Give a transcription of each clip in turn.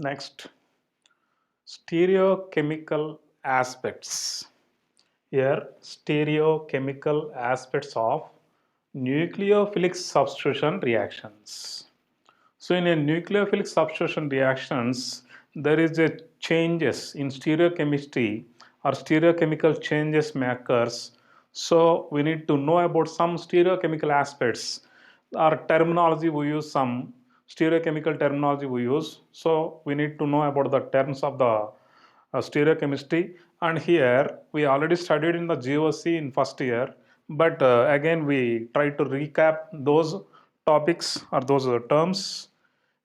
Next, stereochemical aspects. Here, stereochemical aspects of nucleophilic substitution reactions. So, in a nucleophilic substitution reactions, there is a changes in stereochemistry or stereochemical changes may occurs. So, we need to know about some stereochemical aspects. Our terminology we use some stereochemical terminology we use. So, we need to know about the terms of the stereochemistry. And here we already studied in the GOC in first year, but again we try to recap those topics or those terms.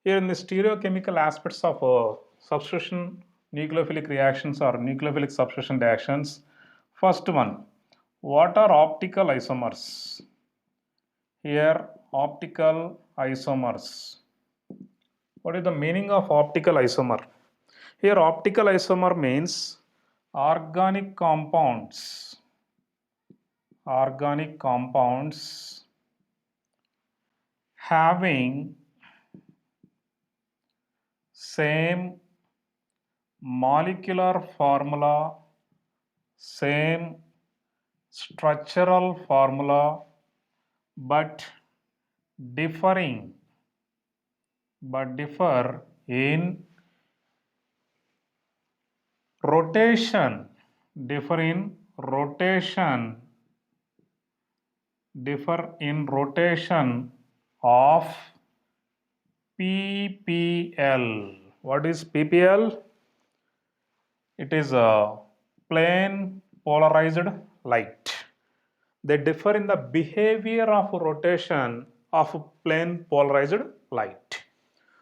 Here in the stereochemical aspects of substitution nucleophilic reactions or nucleophilic substitution reactions. First one, what are optical isomers? Here, optical isomers. What is the meaning of optical isomer? Here, optical isomer means organic compounds. Organic compounds having same molecular formula, same structural formula, but differ in rotation, differ in rotation, of PPL. What is PPL? It is a plane polarized light. They differ in the behavior of rotation of plane polarized light.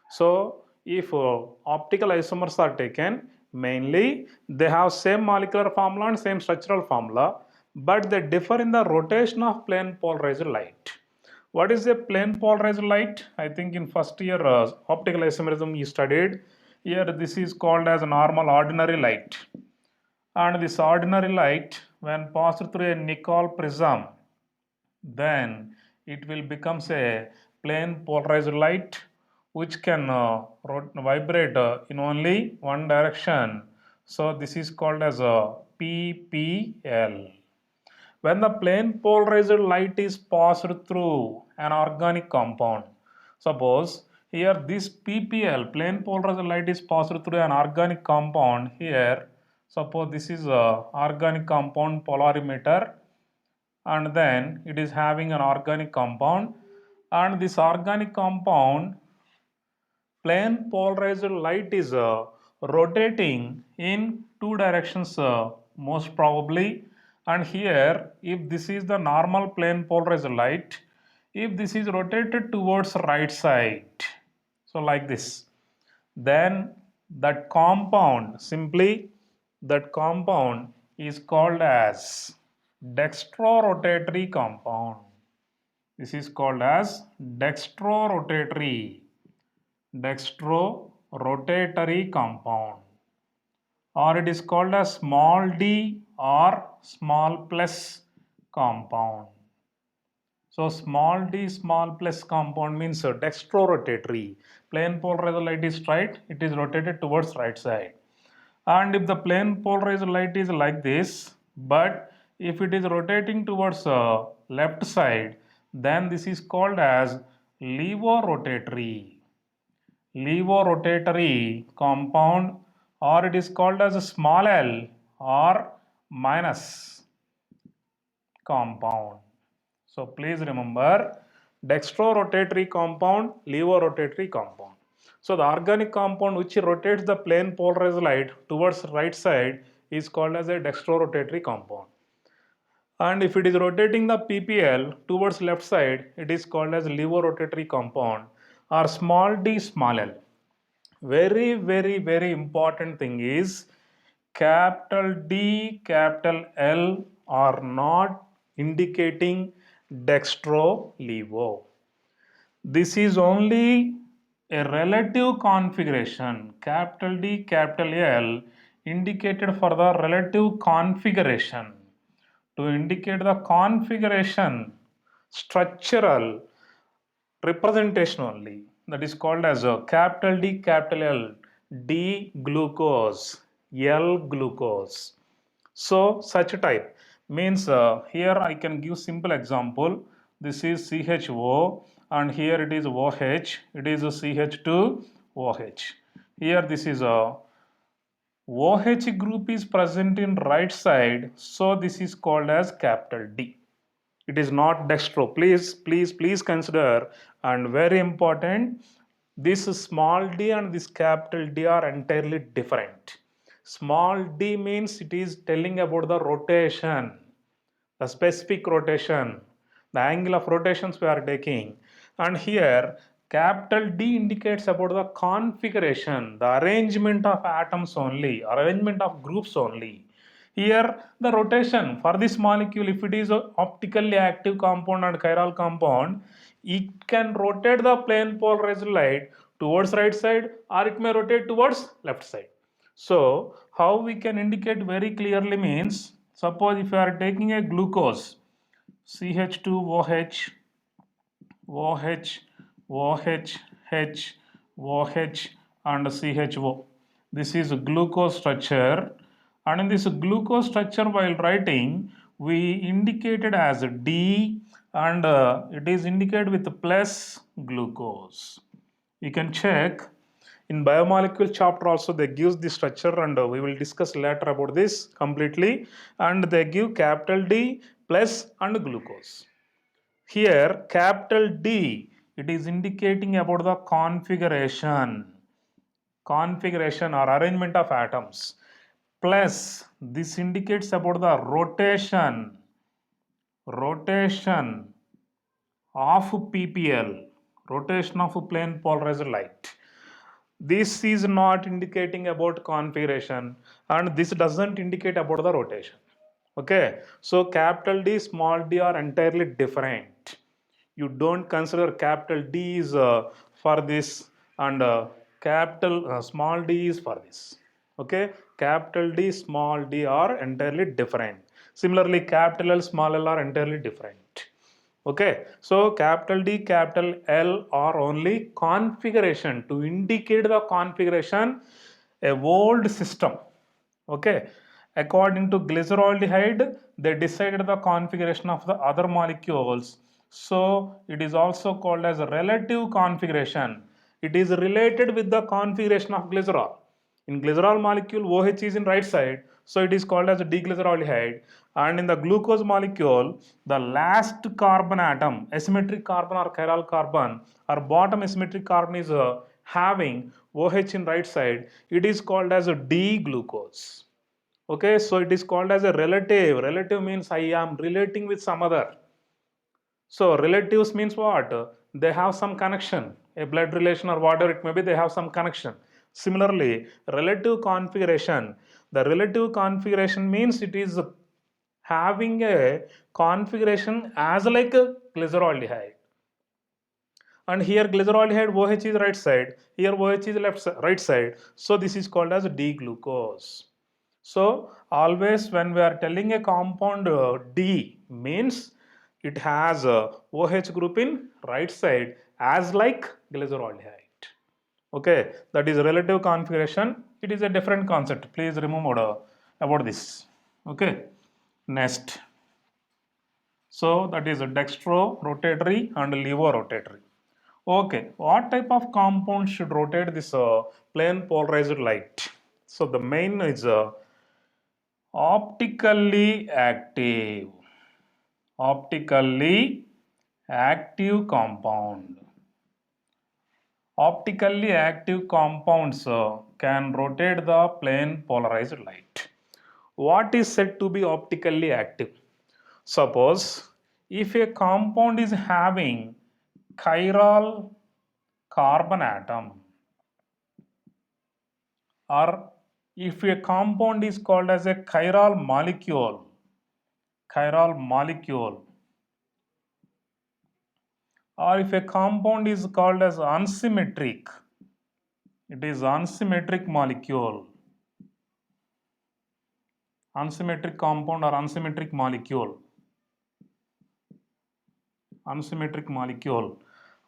So, if optical isomers are taken, mainly they have same molecular formula and same structural formula, but they differ in the rotation of plane polarized light. What is a plane polarized light? I think in first year optical isomerism you studied. Here this is called as normal ordinary light. And this ordinary light, when passed through a Nicol prism, then it will become a plane polarized light which can vibrate in only one direction. So this is called as a PPL. When the plane polarized light is passed through an organic compound, suppose here this PPL, plane polarized light, is passed through an organic compound. Here, suppose this is a organic compound polarimeter, and then it is having an organic compound, and this organic compound plane polarized light is rotating in two directions most probably. And here if this is the normal plane polarized light, if this is rotated towards right side, so like this, then that compound, simply that compound is called as dextrorotatory compound. This is called as dextrorotatory compound, or it is called a small d or small plus compound. So small d small plus compound means dextrorotatory. Plane polarized light is straight, it is rotated towards right side. And if the plane polarized light is like this, but if it is rotating towards left side, then this is called as levorotatory compound, or it is called as a small l or minus compound. So please remember dextrorotatory compound, levorotatory compound. So the organic compound which rotates the plane polarized light towards right side is called as a dextrorotatory compound. And if it is rotating the PPL towards left side, it is called as levorotatory compound or small d small l. Very important thing is capital D, capital L are not indicating dextro levo. This is only a relative configuration. Capital D, capital L indicated for the relative configuration. To indicate the configuration, structural representation only, that is called as a capital D, capital L D glucose, L glucose. So such type means here I can give simple example. This is CHO and here it is OH. It is a CH2 OH. Here this is a OH group is present in right side, so this is called as capital D. It is not dextro. Please consider, and very important, this small d and this capital D are entirely different. Small d means it is telling about the rotation, the specific rotation, the angle of rotations we are taking. And here capital D indicates about the configuration, the arrangement of atoms only, arrangement of groups only. Here the rotation for this molecule, if it is a optically active compound and chiral compound, it can rotate the plane polarized light towards right side or it may rotate towards left side. So how we can indicate very clearly means, suppose if you are taking a glucose, CH2OH, OH, OH, H, OH and CHO. This is glucose structure, and in this glucose structure while writing we indicated as D, and it is indicated with plus glucose. You can check in biomolecule chapter also they gives the structure, and we will discuss later about this completely, and they give capital D plus and glucose. Here capital D, it is indicating about the configuration or arrangement of atoms, plus this indicates about the rotation of PPL, rotation of plane polarized light. This is not indicating about configuration and this doesn't indicate about the rotation. Okay, so capital D, small d are entirely different. You don't consider capital D is for this, and capital small d is for this. Okay, capital D, small d are entirely different. Similarly, capital L, small l are entirely different. Okay, so capital D, capital L are only configuration to indicate the configuration, a old system. Okay, according to glyceraldehyde, they decided the configuration of the other molecules. So it is also called as a relative configuration. It is related with the configuration of glycerol. In glycerol molecule, OH is in right side, so it is called as a deglyceraldehyde. And in the glucose molecule, the last carbon atom, asymmetric carbon or chiral carbon, or bottom asymmetric carbon is having OH in right side. It is called as a D-glucose. Okay, so it is called as a relative. Relative means I am relating with some other. So relatives means what? They have some connection, a blood relation or whatever it may be, they have some connection. Similarly, relative configuration. The relative configuration means it is having a configuration as like a glyceraldehyde. And here glyceraldehyde OH is right side, here OH is right side. So this is called as D-glucose. So always when we are telling a compound D means it has a OH group in right side as like glyceraldehyde. Okay, that is relative configuration. It is a different concept. Please remember about this. Okay, next. So that is a dextro rotatory and levo rotatory. Okay, what type of compound should rotate this plane polarized light? So the main is optically active, optically active compound. Optically active compounds can rotate the plane polarized light. What is said to be optically active? Suppose if a compound is having chiral carbon atom, or if a compound is called as a chiral molecule, or if a compound is called as unsymmetric, it is unsymmetric molecule, unsymmetric compound or unsymmetric molecule,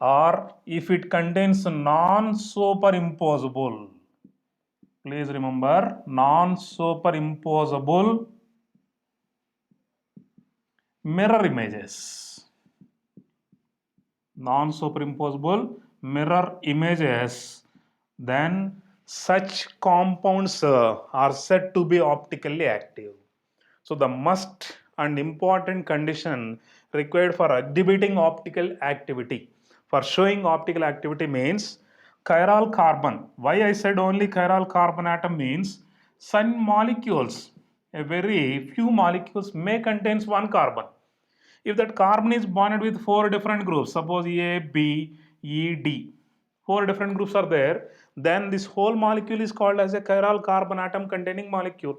or if it contains non-superimposable, Please remember, non-superimposable mirror images. Non-superimposable mirror images, then such compounds are said to be optically active. So the must and important condition required for exhibiting optical activity, for showing optical activity means chiral carbon. Why I said only chiral carbon atom means some molecules, a very few molecules may contains one carbon. If that carbon is bonded with four different groups, suppose A, B, E, D, four different groups are there, then this whole molecule is called as a chiral carbon atom containing molecule.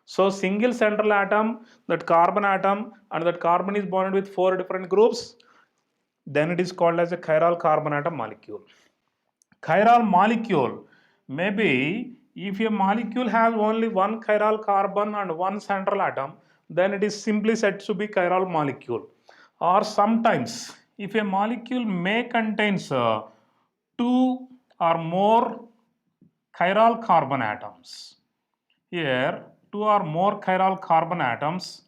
So single central atom, that carbon atom, and that carbon is bonded with four different groups, then it is called as a chiral carbon atom molecule. Chiral molecule, maybe if a molecule has only one chiral carbon and one central atom, then it is simply said to be chiral molecule. Or sometimes if a molecule may contains two or more chiral carbon atoms, here two or more chiral carbon atoms,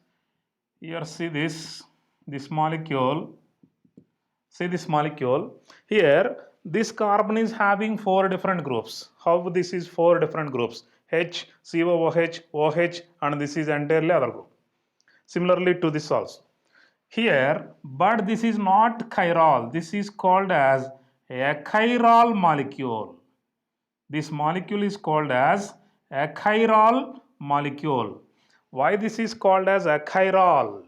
here see this molecule, see this molecule here, this carbon is having four different groups. How this is four different groups? H, COOH, OH, and this is entirely other group. Similarly to this also here, but this is not chiral, this is called as a chiral molecule. This molecule is called as a chiral molecule. Why this is called as a chiral?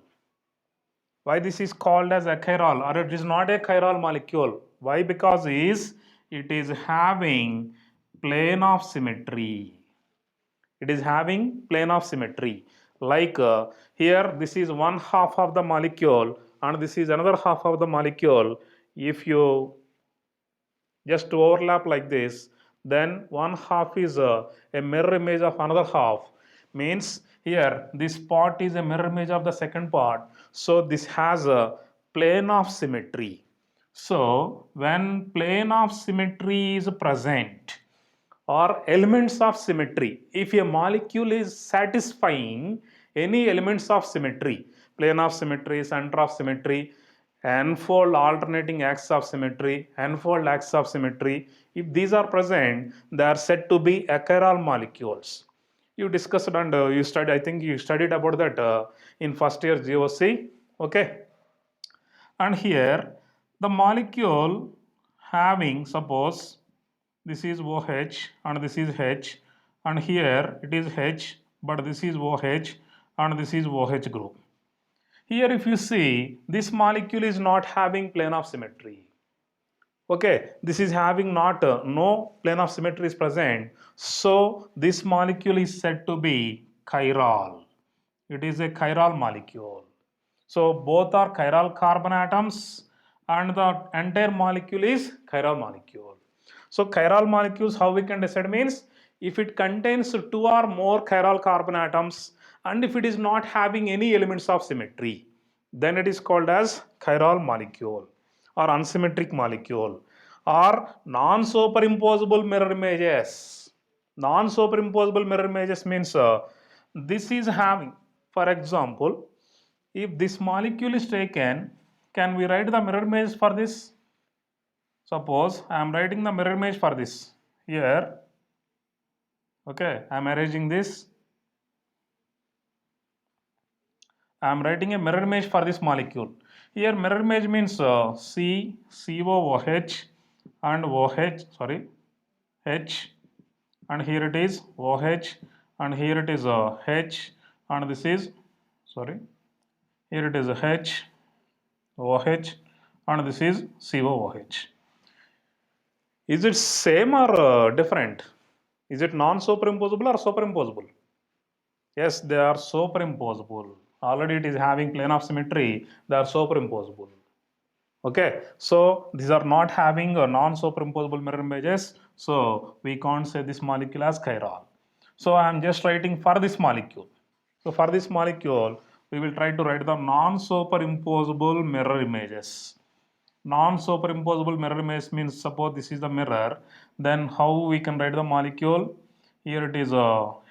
Why this is called as a chiral, or it is not a chiral molecule? Why? Because it is having plane of symmetry. It is having plane of symmetry, like here this is one half of the molecule and this is another half of the molecule. If you just overlap like this, then one half is a mirror image of another half. Means here this part is a mirror image of the second part, so this has a plane of symmetry. So when plane of symmetry is present, or elements of symmetry, if a molecule is satisfying any elements of symmetry, plane of symmetry, center of symmetry, n-fold alternating axis of symmetry, n-fold axis of symmetry, if these are present, they are said to be achiral molecules. You discussed and you studied, I think you studied about that in first year GOC, okay? And here the molecule having, suppose this is OH and this is H, and here it is H, but this is OH and this is OH group. Here if you see, this molecule is not having plane of symmetry. Okay, this is having not no plane of symmetry is present, so this molecule is said to be chiral. It is a chiral molecule. So both are chiral carbon atoms and the entire molecule is chiral molecule. So chiral molecules, how we can decide means, if it contains two or more chiral carbon atoms and if it is not having any elements of symmetry, then it is called as chiral molecule or unsymmetric molecule, or non-superimposable mirror images. Non-superimposable mirror images means this is having, for example, if this molecule is taken, can we write the mirror image for this? Suppose I am writing the mirror image for this here. Okay, I am arranging this. I am writing a mirror image for this molecule. Here mirror image means C, COOH and OH, sorry, H, and here it is OH, and here it is H, and this is, sorry, here it is H, OH, and this is COOH. Is it same or different? Is it non-superimposable or superimposable? Yes, they are superimposable. Already it is having plane of symmetry, they are superimposable. Okay, so these are not having a non-superimposable mirror images, so we can't say this molecule as chiral. So I am just writing for this molecule. So for this molecule, we will try to write the non-superimposable mirror images. Non-superimposable mirror image means, suppose this is the mirror, then how we can write the molecule? here it is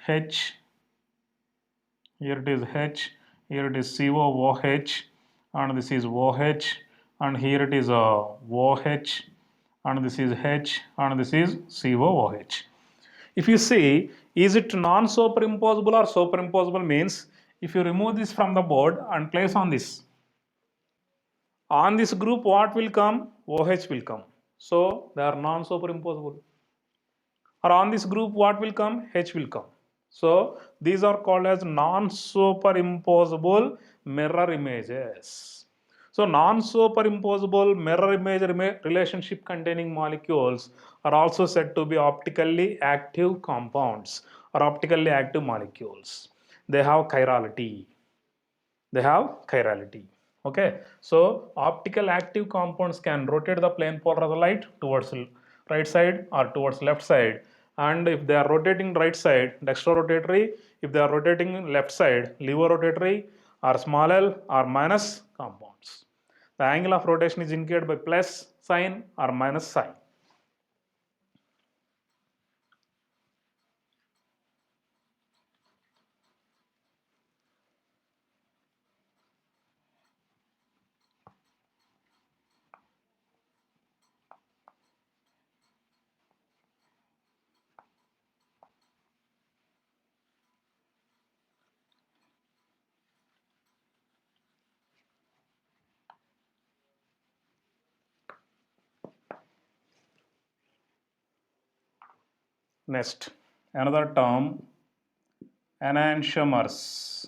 H, here it is H, here it is COOH, and this is OH, and here it is OH, and this is H, and this is COOH. If you see, is it non-superimposable or superimposable means, if you remove this from the board and place on this group what will come? OH will come. So they are non-superimposable. Or on this group what will come? H will come. So these are called as non-superimposable mirror images. So non-superimposable mirror image relationship containing molecules are also said to be optically active compounds or optically active molecules. They have chirality. Okay, so optical active compounds can rotate the plane polarized light towards right side or towards left side, and if they are rotating right side, dextrorotatory; if they are rotating left side, levorotatory, or small l or minus compounds. The angle of rotation is indicated by plus sign or minus sign. Next, another term, enantiomers.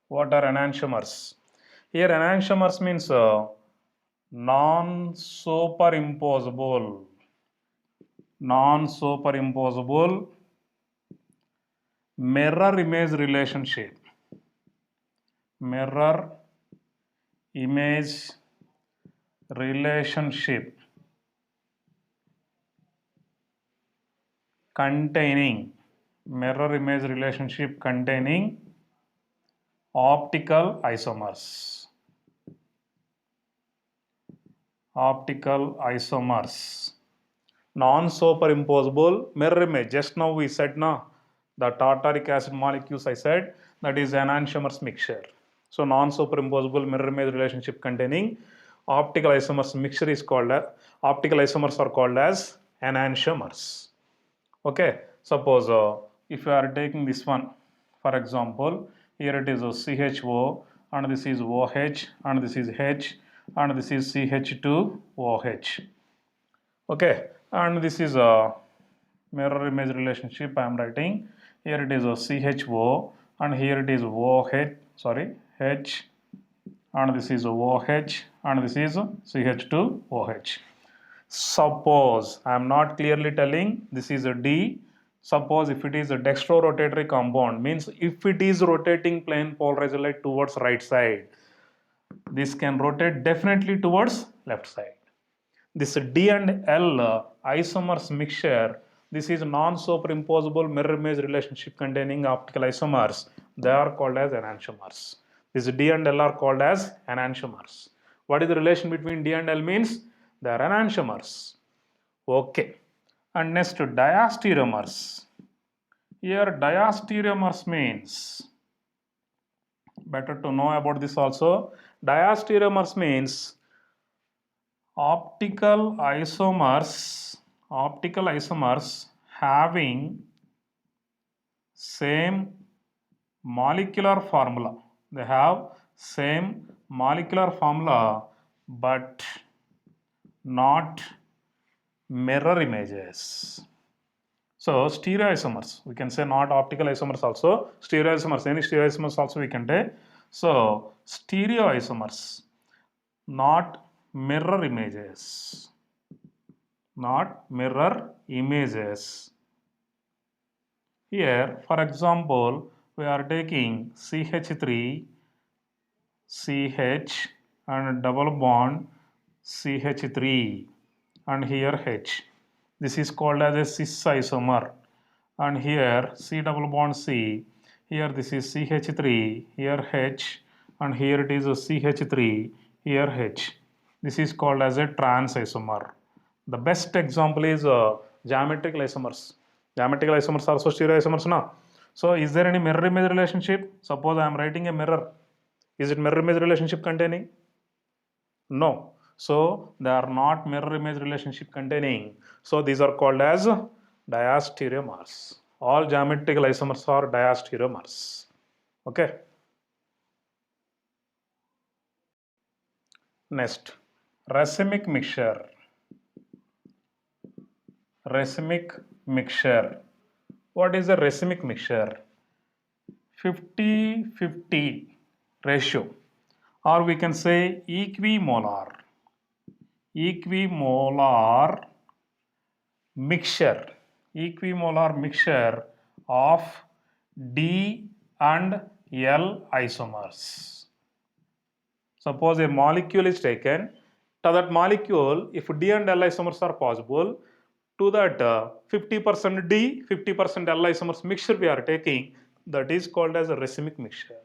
What are enantiomers? Here enantiomers means non-superimposable mirror image relationship. Mirror image relationship containing optical isomers. Non-superimposable mirror image. Just now we said the tartaric acid molecules I said, that is enantiomers mixture. So non-superimposable mirror image relationship containing optical isomers mixture is called optical isomers are called as enantiomers. Okay, suppose if you are taking this one, for example, here it is a CHO, and this is OH, and this is H, and this is CH2OH. Okay, and this is a mirror image relationship I am writing. Here it is a CHO, and here it is OH, H, and this is OH, and this is CH2OH. Suppose, I am not clearly telling, this is a D. Suppose if it is a dextrorotatory compound, means if it is rotating plane polarized light towards right side, this can rotate definitely towards left side. This D and L isomers mixture, this is non-superimposable mirror image relationship containing optical isomers. They are called as enantiomers. This D and L are called as enantiomers. What is the relation between D and L means? They are enantiomers. Okay. And next, diastereomers. Here diastereomers means, better to know about this also. Diastereomers means optical isomers having same molecular formula. They have same molecular formula but not mirror images. So stereoisomers, we can say not optical isomers also, stereoisomers, any stereoisomers also we can take. So stereoisomers, not mirror images. Here, for example, we are taking CH3, CH and double bond CH3 and here H. This is called as a cis isomer. And here C double bond C. Here this is CH3, here H, and here it is a CH3, here H. This is called as a trans isomer. The best example is geometrical isomers. Geometrical isomers are also stereoisomers now. So is there any mirror image relationship? Suppose I am writing a mirror. Is it mirror image relationship containing? No. So they are not mirror image relationship containing. So these are called as diastereomers. All geometrical isomers are diastereomers. Okay. Next, racemic mixture. Racemic mixture. What is a racemic mixture? 50-50 ratio, or we can say equimolar mixture, equimolar mixture of D and L isomers. Suppose a molecule is taken, to that molecule, if D and L isomers are possible, to that 50% D, 50% L isomers mixture we are taking, that is called as a racemic mixture.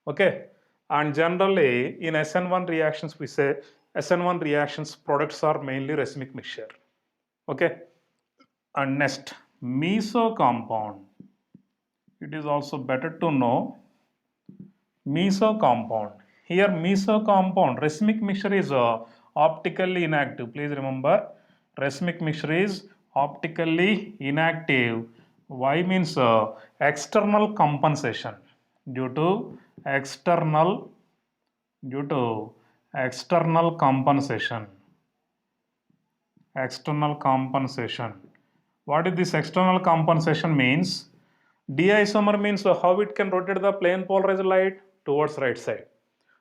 Okay, and generally in SN1 reactions we say SN1 reactions products are mainly racemic mixture. Okay, and next, meso compound. It is also better to know meso compound. Here meso compound, racemic mixture is optically inactive. Please remember, racemic mixture is optically inactive. Why means external compensation due to external compensation. External compensation. What is this external compensation means? D isomer means how it can rotate the plane polarized light towards right side.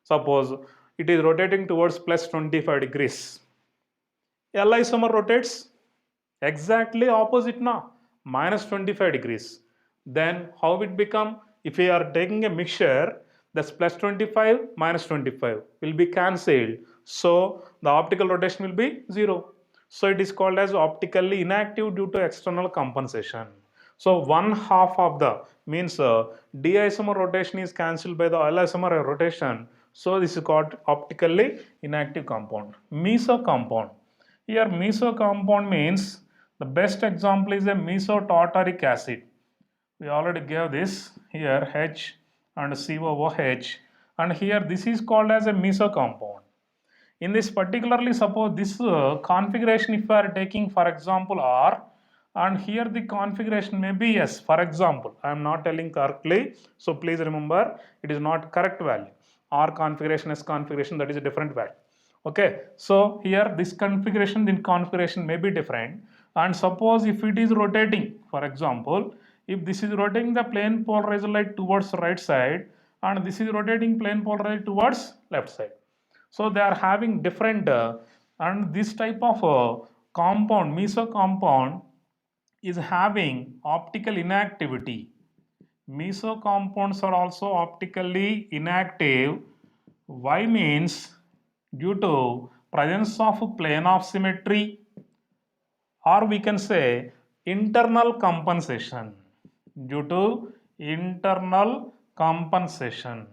Suppose it is rotating towards plus 25 degrees. L isomer rotates exactly opposite now, minus 25 degrees. Then how it become? If we are taking a mixture, that's plus 25 minus 25 will be cancelled. So the optical rotation will be 0. So it is called as optically inactive due to external compensation. So one half of the means D isomer rotation is cancelled by the L isomer rotation. So this is called optically inactive compound. Meso compound. Here meso compound means the best example is a mesotartaric acid. We already gave this here H and COOH, and here this is called as a meso compound. In this particularly, suppose this configuration if we are taking for example R, and here the configuration may be S for example. I am not telling correctly, so please remember it is not correct value. R configuration, S configuration, that is a different value. Okay, so here this configuration may be different, and suppose if it is rotating, for example, if this is rotating the plane polarized light towards right side and this is rotating plane polarized towards left side, so they are having different and this type of compound, meso compound, is having optical inactivity. Meso compounds are also optically inactive. Why means due to presence of plane of symmetry, or we can say internal compensation. Due to internal compensation.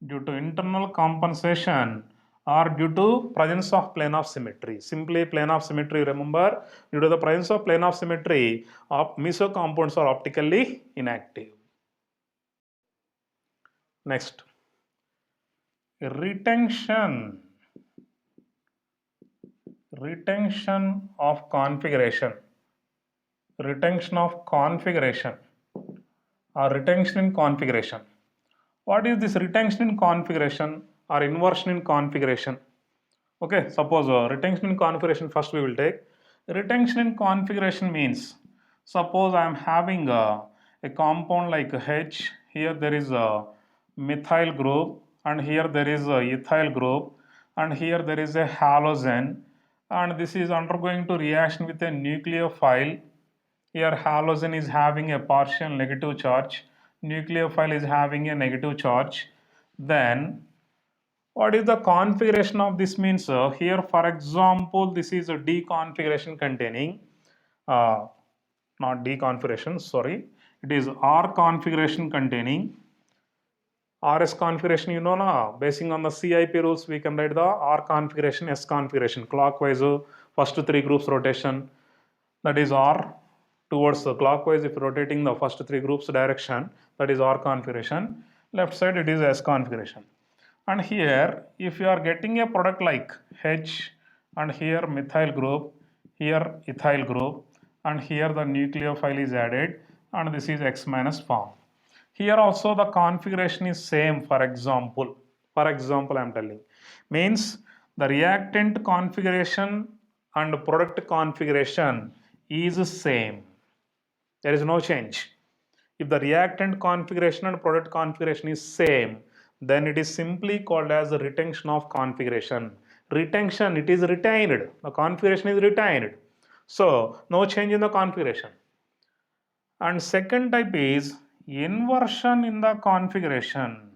Due to internal compensation or due to presence of plane of symmetry. Simply plane of symmetry, remember, due to the presence of plane of symmetry, meso compounds are optically inactive. Next, retention of configuration. Retention of configuration or retention in configuration. What is this retention in configuration or inversion in configuration? Okay, suppose retention in configuration first we will take. Retention in configuration means, suppose I am having a compound like H, here there is a methyl group and here there is a ethyl group and here there is a halogen, and this is undergoing to reaction with a nucleophile. Here halogen is having a partial negative charge, nucleophile is having a negative charge. Then what is the configuration of this means? Here for example this is a D configuration containing not D configuration, sorry, it is R configuration containing RS configuration, you know na, basing on the CIP rules we can write the R configuration, S configuration, clockwise first 3 groups rotation, that is R towards the clockwise. If rotating the first three groups direction, that is R configuration. Left side it is S configuration. And here if you are getting a product like H and here methyl group, here ethyl group, and here the nucleophile is added, and this is X minus form. Here also the configuration is same. For example, I am telling, means the reactant configuration and product configuration is same. There is no change. If the reactant configuration and product configuration is same, then it is simply called as the retention of configuration. Retention, it is retained. The configuration is retained. So no change in the configuration. And second type is inversion in the configuration.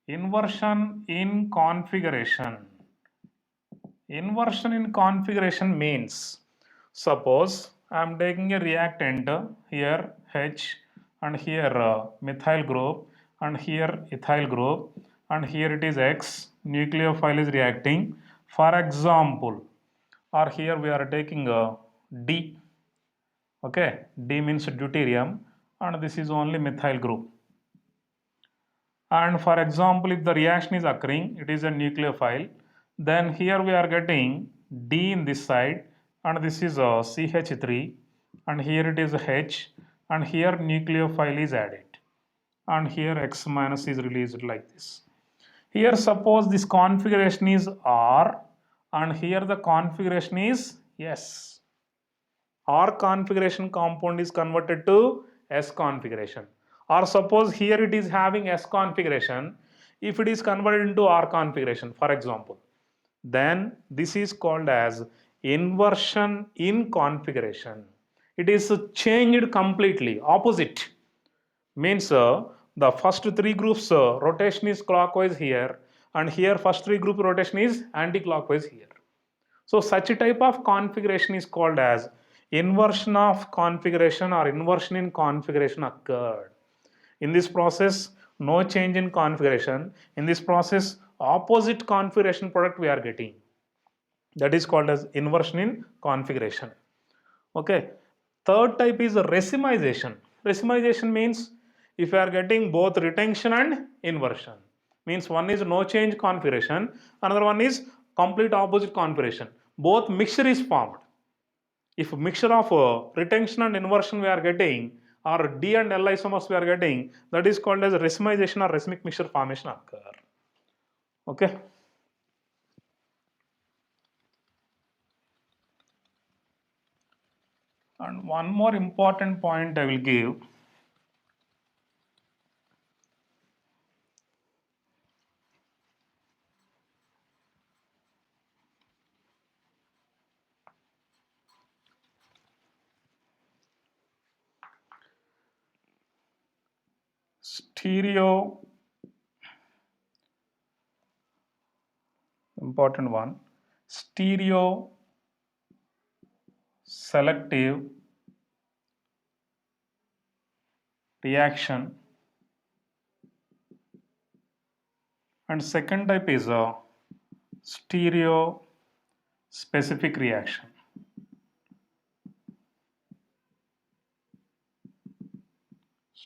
Inversion in configuration. Inversion in configuration means, suppose I am taking a reactant here H and here methyl group and here ethyl group and here it is X, nucleophile is reacting. For example, or here we are taking a D. Okay, D means deuterium and this is only methyl group. And for example, if the reaction is occurring, it is a nucleophile, then here we are getting D in this side and this is a CH3 and here it is a H and here nucleophile is added and here X minus is released like this. Here suppose this configuration is R and here the configuration is S. R configuration compound is converted to S configuration. Or suppose here it is having S configuration, if it is converted into R configuration, for example, then this is called as inversion in configuration. It is changed completely, opposite. Means the first three groups rotation is clockwise here, and here first three group rotation is anti-clockwise here. So such a type of configuration is called as inversion of configuration or inversion in configuration occurred. In this process, no change in configuration. In this process, opposite configuration product we are getting. That is called as inversion in configuration. Okay. Third type is racemization. Racemization means if you are getting both retention and inversion. Means one is no change configuration, another one is complete opposite configuration. Both mixture is formed. If mixture of retention and inversion we are getting, or D and L isomers we are getting, that is called as racemization or racemic mixture formation occur. Okay. And one more important point I will give. Stereo, important one, stereo selective reaction, and second type is a stereo specific reaction.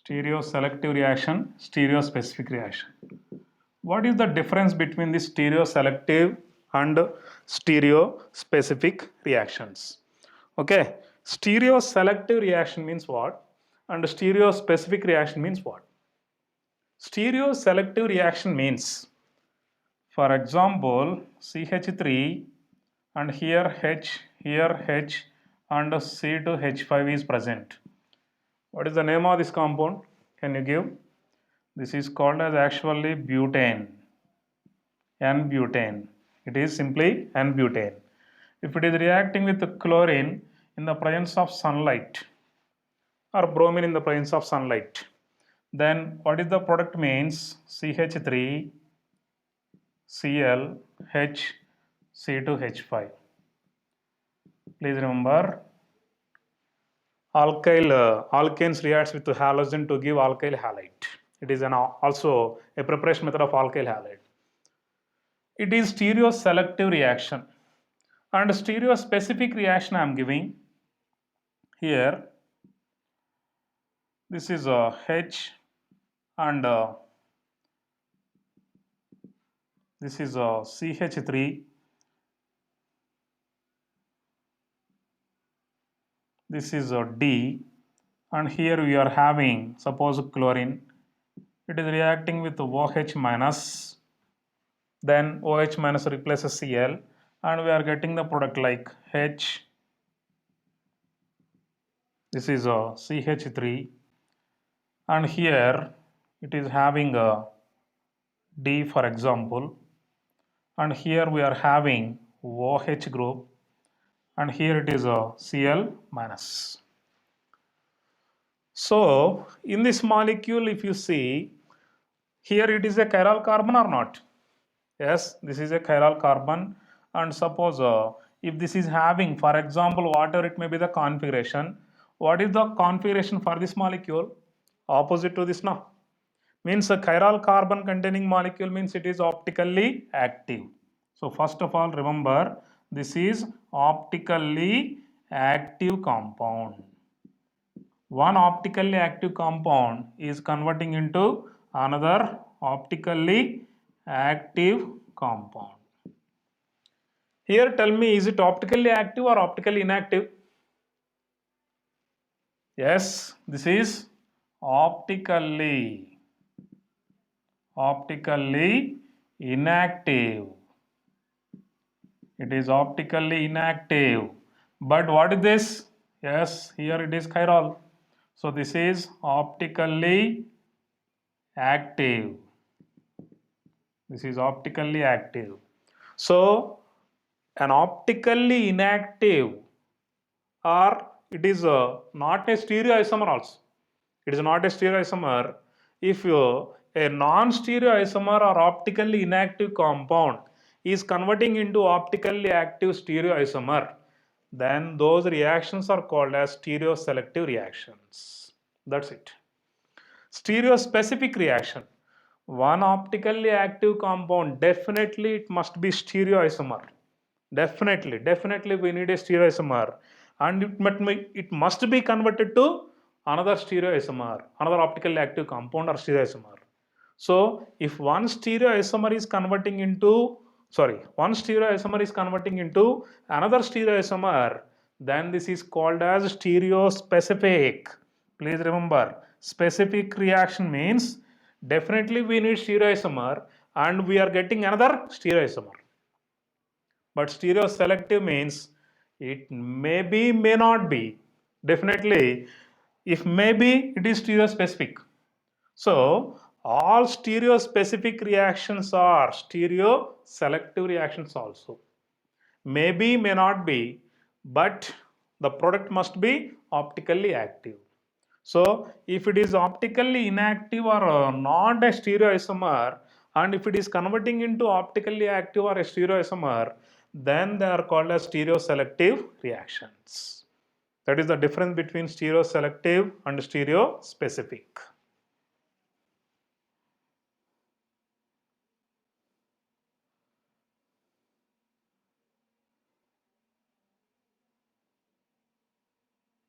Stereo selective reaction, stereo specific reaction. What is the difference between the stereo selective and stereo specific reactions? Okay, stereo selective reaction means what, and stereo specific reaction means what? Stereo selective reaction means, for example, CH3 and here H, and C2H5 is present. What is the name of this compound? Can you give? This is called as actually butane, N-butane. It is simply N-butane. If it is reacting with chlorine in the presence of sunlight or bromine in the presence of sunlight, then what is the product means? CH3, Cl, H, C2H5. Please remember, alkanes reacts with halogen to give alkyl halide. It is also a preparation method of alkyl halide. It is stereo selective reaction, and stereo specific reaction I am giving. here this is H and this is CH3, this is D, and here we are having, suppose chlorine, it is reacting with OH minus, then OH minus replaces Cl, and we are getting the product like H, this is CH3, and here it is having a D for example, and here we are having OH group, and here it is a Cl minus. So in this molecule, if you see, here it is a chiral carbon or not? Yes, this is a chiral carbon, and suppose if this is having, for example, whatever it may be the configuration, what is the configuration for this molecule? Opposite to this now. Means a chiral carbon containing molecule means it is optically active. So first of all, remember this is optically active compound. One optically active compound is converting into another optically active compound. Here tell me, is it optically active or optically inactive? Yes, this is optically inactive. It is optically inactive. But what is this? Yes, here it is chiral. So this is optically active. This is optically active. So an optically inactive, or it is not a stereoisomer also. It is not a stereoisomer. If a non-stereoisomer or optically inactive compound is converting into optically active stereoisomer, then those reactions are called as stereoselective reactions. That's it. Stereospecific reaction. One optically active compound, definitely it must be stereoisomer. Definitely we need a stereoisomer, and it must be converted to another stereoisomer, another optically active compound or stereoisomer. So if one stereoisomer is converting into, one stereoisomer is converting into another stereoisomer, then this is called as stereospecific. Please remember, specific reaction means definitely we need stereoisomer and we are getting another stereoisomer. But stereoselective means it may be, may not be. Definitely, if maybe, it is stereospecific. So all stereospecific reactions are stereoselective reactions also. Maybe, may not be, but the product must be optically active. So if it is optically inactive or not a stereoisomer, and if it is converting into optically active or a stereoisomer, then they are called as stereoselective reactions. That is the difference between stereoselective and stereospecific.